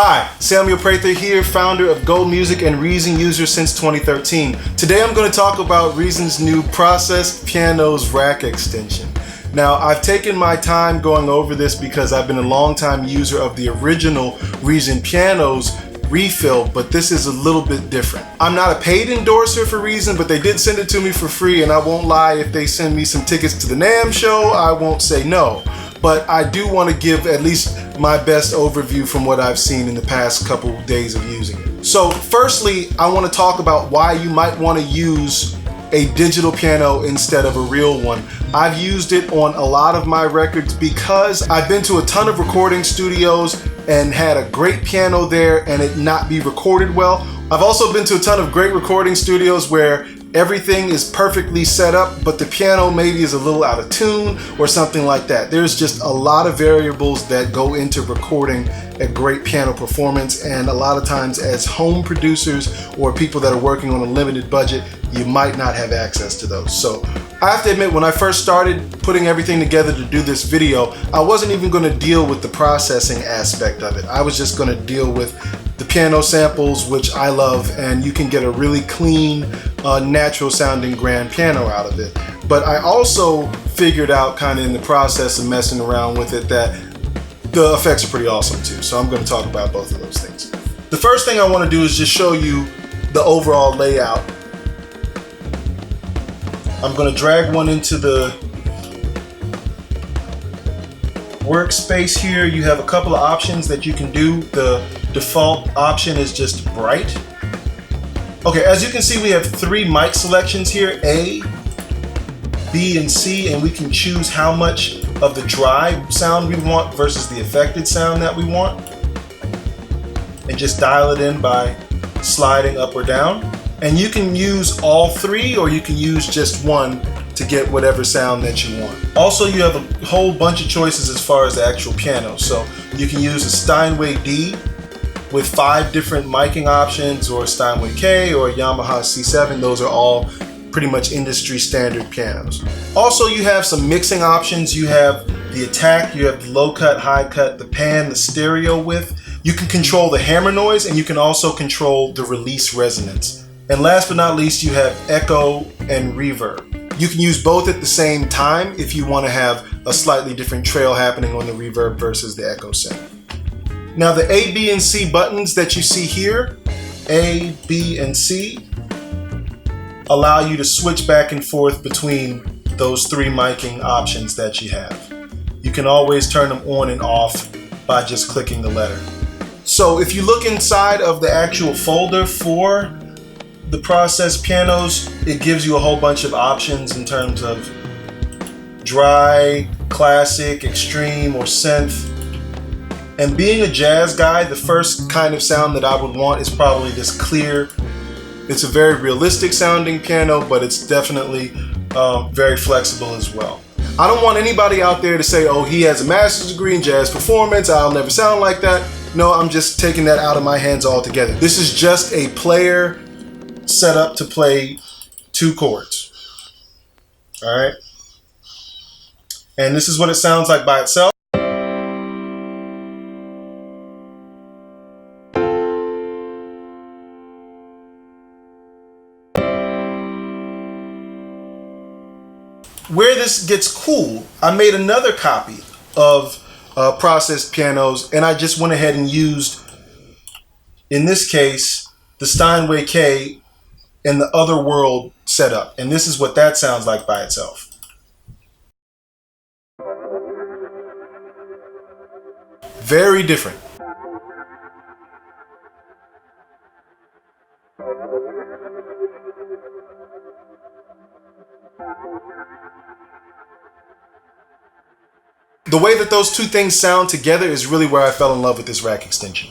Hi, Samuel Prather here, founder of Go Music and Reason user since 2013. Today I'm going to talk about Reason's new Processed Pianos rack extension. Now, I've taken my time going over this because I've been a long-time user of the original Reason pianos refill, but this is a little bit different. I'm not a paid endorser for Reason, but they did send it to me for free, and I won't lie, if they send me some tickets to the NAMM show, I won't say no. But I do want to give at least my best overview from what I've seen in the past couple days of using it. So firstly, I want to talk about why you might want to use a digital piano instead of a real one. I've used it on a lot of my records because I've been to a ton of recording studios and had a great piano there and it not be recorded well. I've also been to a ton of great recording studios where everything is perfectly set up, but the piano maybe is a little out of tune or something like that. There's just a lot of variables that go into recording a great piano performance, and a lot of times as home producers or people that are working on a limited budget, you might not have access to those. So I have to admit, when I first started putting everything together to do this video, I wasn't even going to deal with the processing aspect of it. I was just going to deal with the piano samples, which I love, and you can get a really clean, natural sounding grand piano out of it. But I also figured out kind of in the process of messing around with it that the effects are pretty awesome too. So I'm going to talk about both of those things. The first thing I want to do is just show you the overall layout. I'm going to drag one into the workspace here. You have a couple of options that you can do. The default option is just bright. Okay, as you can see, we have three mic selections here, A, B, and C, and we can choose how much of the dry sound we want versus the affected sound that we want, and just dial it in by sliding up or down. And you can use all three, or you can use just one to get whatever sound that you want. Also, you have a whole bunch of choices as far as the actual piano. So you can use a Steinway D with 5 different miking options, or a Steinway K, or a Yamaha C7. Those are all pretty much industry standard pianos. Also, you have some mixing options. You have the attack, you have the low cut, high cut, the pan, the stereo width. You can control the hammer noise, and you can also control the release resonance. And last but not least, you have echo and reverb. You can use both at the same time if you want to have a slightly different trail happening on the reverb versus the echo sound. Now, the A, B, and C buttons that you see here, A, B, and C, allow you to switch back and forth between those 3 miking options that you have. You can always turn them on and off by just clicking the letter. So if you look inside of the actual folder for the processed pianos, it gives you a whole bunch of options in terms of dry, classic, extreme, or synth. And being a jazz guy, the first kind of sound that I would want is probably this clear. It's a very realistic sounding piano, but it's definitely very flexible as well. I don't want anybody out there to say, oh, he has a master's degree in jazz performance, I'll never sound like that. No, I'm just taking that out of my hands altogether. This is just a player set up to play 2 chords. All right. And this is what it sounds like by itself. Where this gets cool, I made another copy of processed pianos, and I just went ahead and used, in this case, the Steinway K and the Other World setup. And this is what that sounds like by itself. Very different. The way that those 2 things sound together is really where I fell in love with this rack extension.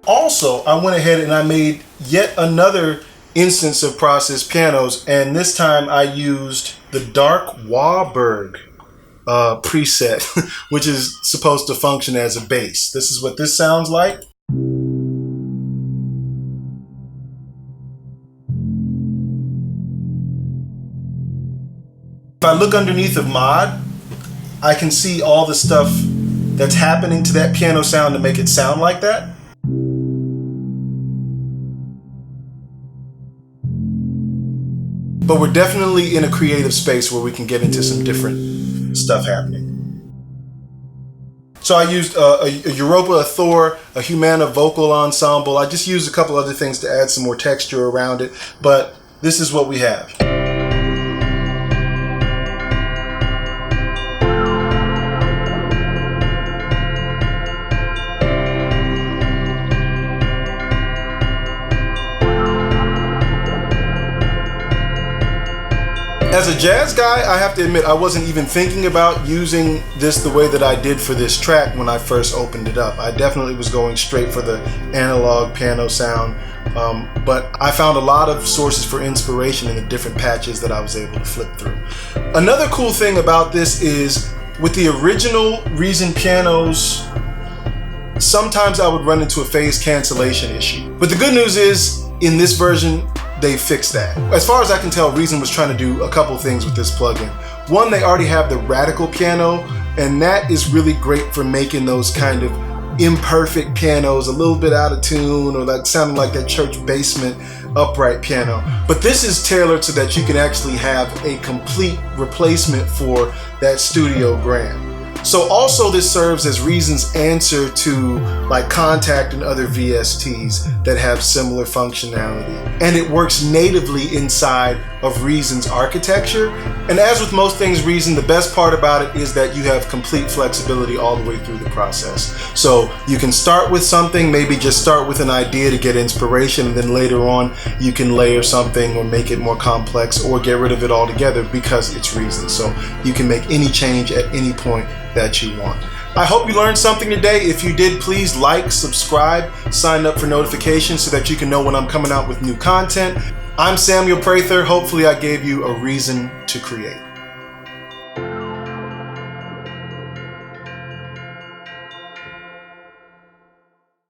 Also, I went ahead and I made yet another instance of processed pianos, and this time I used the Dark Warburg preset, which is supposed to function as a bass. This is what this sounds like. If I look underneath of mod, I can see all the stuff that's happening to that piano sound to make it sound like that. But we're definitely in a creative space where we can get into some different stuff happening. So I used a Europa, a Thor, a Humana vocal ensemble. I just used a couple other things to add some more texture around it, but this is what we have. As a jazz guy, I have to admit I wasn't even thinking about using this the way that I did for this track when I first opened it up. I definitely was going straight for the analog piano sound, but I found a lot of sources for inspiration in the different patches that I was able to flip through. Another cool thing about this is with the original Reason pianos, sometimes I would run into a phase cancellation issue. But the good news is, in this version, they fixed that. As far as I can tell, Reason was trying to do a couple things with this plugin. One, they already have the radical piano, and that is really great for making those kind of imperfect pianos, a little bit out of tune, or like sounding like that church basement upright piano. But this is tailored so that you can actually have a complete replacement for that studio grand. So also this serves as Reason's answer to like Contact and other VSTs that have similar functionality. And it works natively inside of Reason's architecture. And as with most things Reason, the best part about it is that you have complete flexibility all the way through the process. So you can start with something, maybe just start with an idea to get inspiration, and then later on you can layer something or make it more complex or get rid of it altogether because it's Reason. So you can make any change at any point that you want. I hope you learned something today. If you did, please like, subscribe, sign up for notifications so that you can know when I'm coming out with new content. I'm Samuel Prather. Hopefully I gave you a reason to create.